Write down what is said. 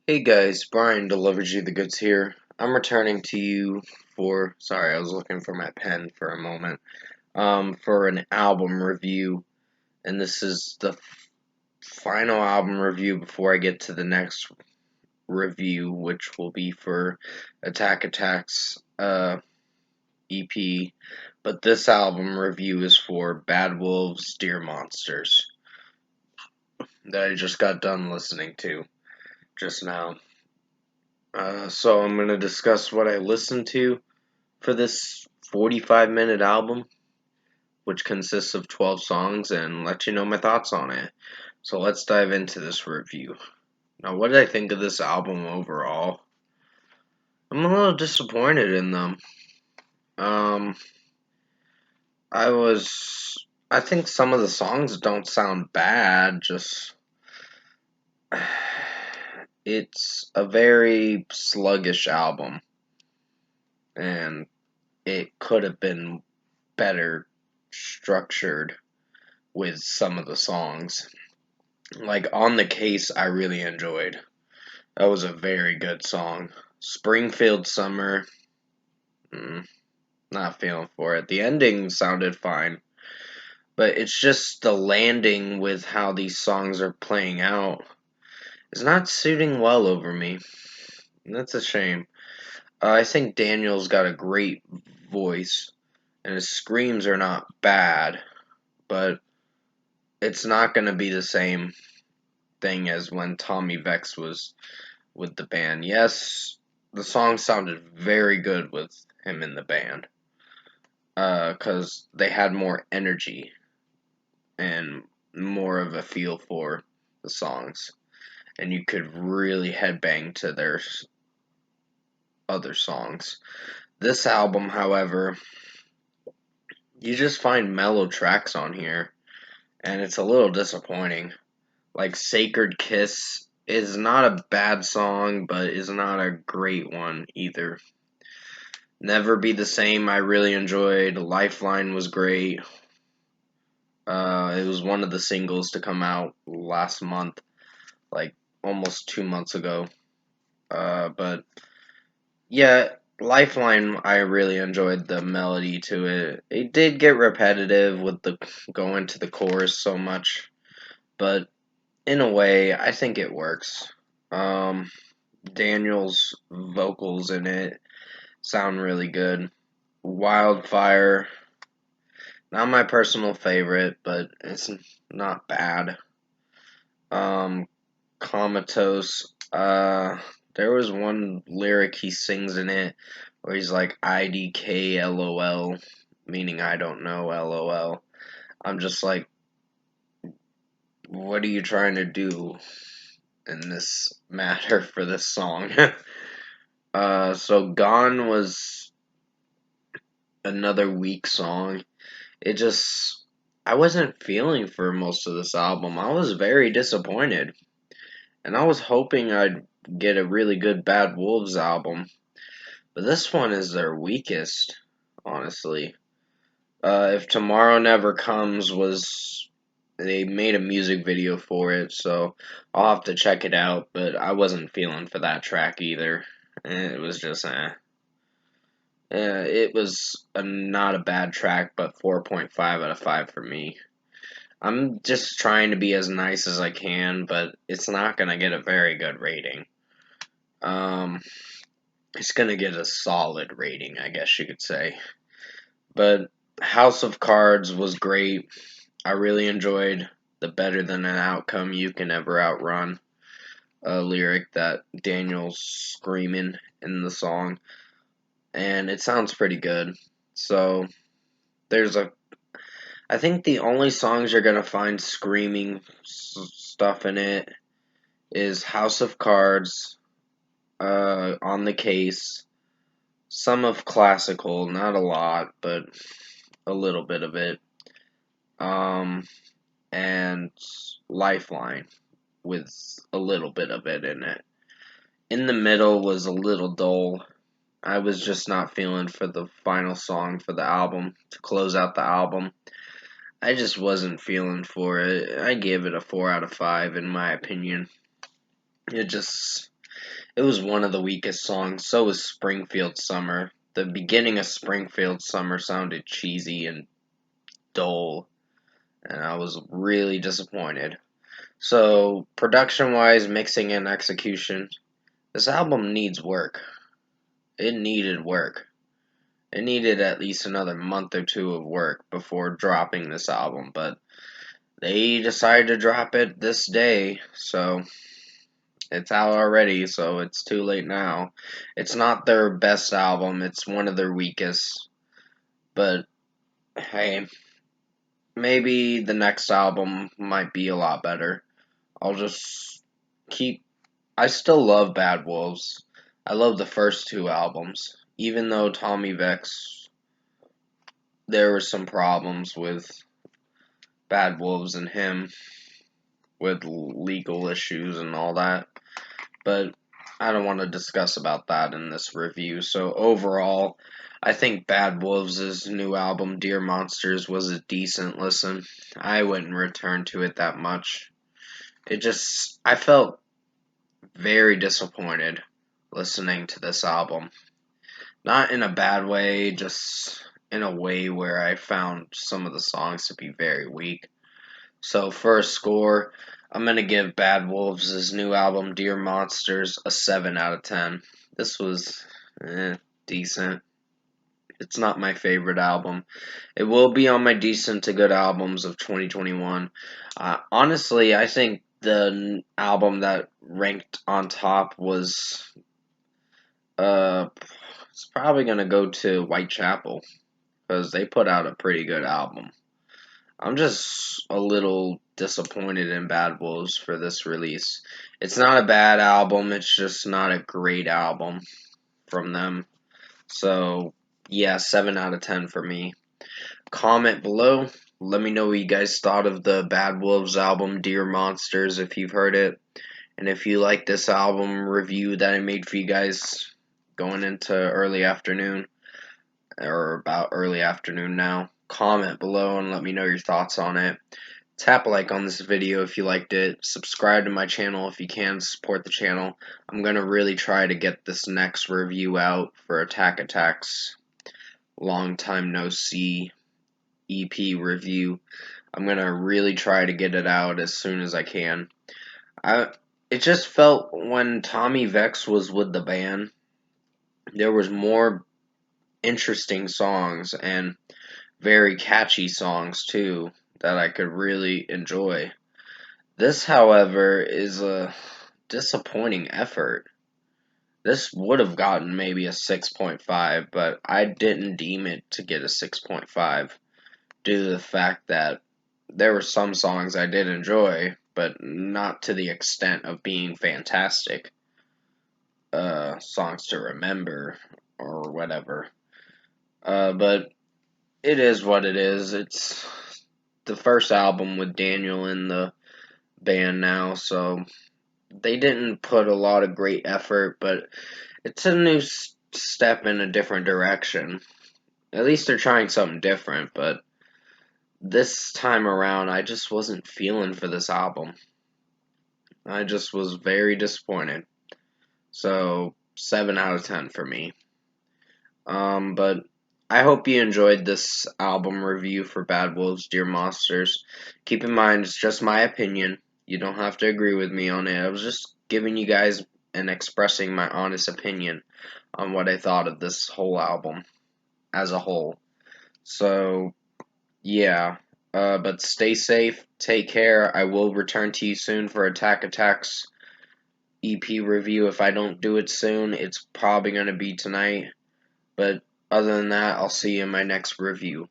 Hey guys, Brian Delivers You the Goods here. I'm returning to you for, sorry, I was looking for my pen for a moment, for an album review, and this is the final album review before I get to the next review, which will be for Attack Attack's, EP, but this album review is for Bad Wolves, Dear Monsters, that I just got done listening to just now. So I'm going to discuss what I listened to for this 45-minute album, which consists of 12 songs, and let you know my thoughts on it. So let's dive into this review. Now, what did I think of this album overall? I'm a little disappointed in them. Um, I was. I think some of the songs don't sound bad, just. It's a very sluggish album, and it could have been better structured with some of the songs. Like On the Case, I really enjoyed. That was a very good song. Springfield Summer, mm, not feeling for it. The ending sounded fine, but it's just the landing with how these songs are playing out is not suiting well over me. And that's a shame. I think Daniel's got a great voice, and his screams are not bad, but it's not going to be the same thing as when Tommy Vex was with the band. Yes, the song sounded very good with him in the band, because they had more energy and more of a feel for the songs, and you could really headbang to their other songs. This album, however, you just find mellow tracks on here, and it's a little disappointing. Like Sacred Kiss is not a bad song, but is not a great one either. Never Be the Same, I really enjoyed. Lifeline was great. It was one of the singles to come out last month, like almost 2 months ago. But yeah, Lifeline, I really enjoyed the melody to it. It did get repetitive with the going to the chorus so much, but in a way, I think it works. Um, Daniel's vocals in it sound really good. Wildfire, not my personal favorite, but it's not bad. Um, Comatose, there was one lyric he sings in it where he's like IDK LOL, meaning I don't know LOL. I'm just like, what are you trying to do in this matter for this song? So Gone was another weak song. It just, I wasn't feeling for most of this album. I was very disappointed. And I was hoping I'd get a really good Bad Wolves album. But this one is their weakest, honestly. If Tomorrow Never Comes was. They made a music video for it, so I'll have to check it out. But I wasn't feeling for that track either. It was just, it was not a bad track, but 4.5 out of 5 for me. I'm just trying to be as nice as I can, but it's not going to get a very good rating. Um, it's going to get a solid rating, I guess you could say. But House of Cards was great. I really enjoyed the better than an outcome you can ever outrun lyric that Daniel's screaming in the song. And it sounds pretty good. So there's a I think the only songs you're gonna find screaming stuff in it is House of Cards, On the Case, some of Classical, not a lot, but a little bit of it, um, and Lifeline with a little bit of it in it. In the Middle was a little dull. I was just not feeling for the final song for the album to close out the album. I just wasn't feeling for it. I gave it a 4 out of 5 in my opinion. It just It was one of the weakest songs. So was Springfield Summer. The beginning of Springfield Summer sounded cheesy and dull, and I was really disappointed. So, production wise, mixing and execution, this album needs work. It needed work. It needed at least another month or two of work before dropping this album, but they decided to drop it this day, so it's out already, so it's too late now. It's not their best album, it's one of their weakest, but hey, maybe the next album might be a lot better. I'll just keep. I still love Bad Wolves. I love the first two albums, even though Tommy Vex, there were some problems with Bad Wolves and him, with legal issues and all that. But I don't want to discuss about that in this review. So overall, I think Bad Wolves' new album, Dear Monsters, was a decent listen. I wouldn't return to it that much. I felt very disappointed listening to this album. Not in a bad way, just in a way where I found some of the songs to be very weak. So for a score, I'm going to give Bad Wolves' new album, Dear Monsters, a 7 out of 10. This was decent. It's not my favorite album. It will be on my decent to good albums of 2021. Honestly, I think the album that ranked on top was it's probably gonna go to Whitechapel because they put out a pretty good album. I'm just a little disappointed in Bad Wolves for this release. It's not a bad album, it's just not a great album from them. So, yeah, 7 out of 10 for me. Comment below. Let me know what you guys thought of the Bad Wolves album, Dear Monsters, if you've heard it. And if you like this album review that I made for you guys going into early afternoon, or about early afternoon now, comment below and let me know your thoughts on it. Tap a like on this video if you liked it. Subscribe to my channel if you can, support the channel. I'm going to really try to get this next review out for Attack Attack's Long Time No See EP review. I'm going to really try to get it out as soon as I can. It just felt when Tommy Vex was with the band, there was more interesting songs and very catchy songs too that I could really enjoy. This, however, is a disappointing effort. This would have gotten maybe a 6.5, but I didn't deem it to get a 6.5 due to the fact that there were some songs I did enjoy, but not to the extent of being fantastic songs to remember or whatever. But it is what it is. It's the first album with Daniel in the band now, so they didn't put a lot of great effort, but it's a new step in a different direction. At least they're trying something different, but this time around, I just wasn't feeling for this album. I just was very disappointed. So, 7 out of 10 for me. But I hope you enjoyed this album review for Bad Wolves, Dear Monsters. Keep in mind, it's just my opinion. You don't have to agree with me on it. I was just giving you guys and expressing my honest opinion on what I thought of this whole album as a whole. So, yeah. But stay safe, take care. I will return to you soon for Attack Attack's EP review. If I don't do it soon, it's probably going to be tonight. But other than that, I'll see you in my next review.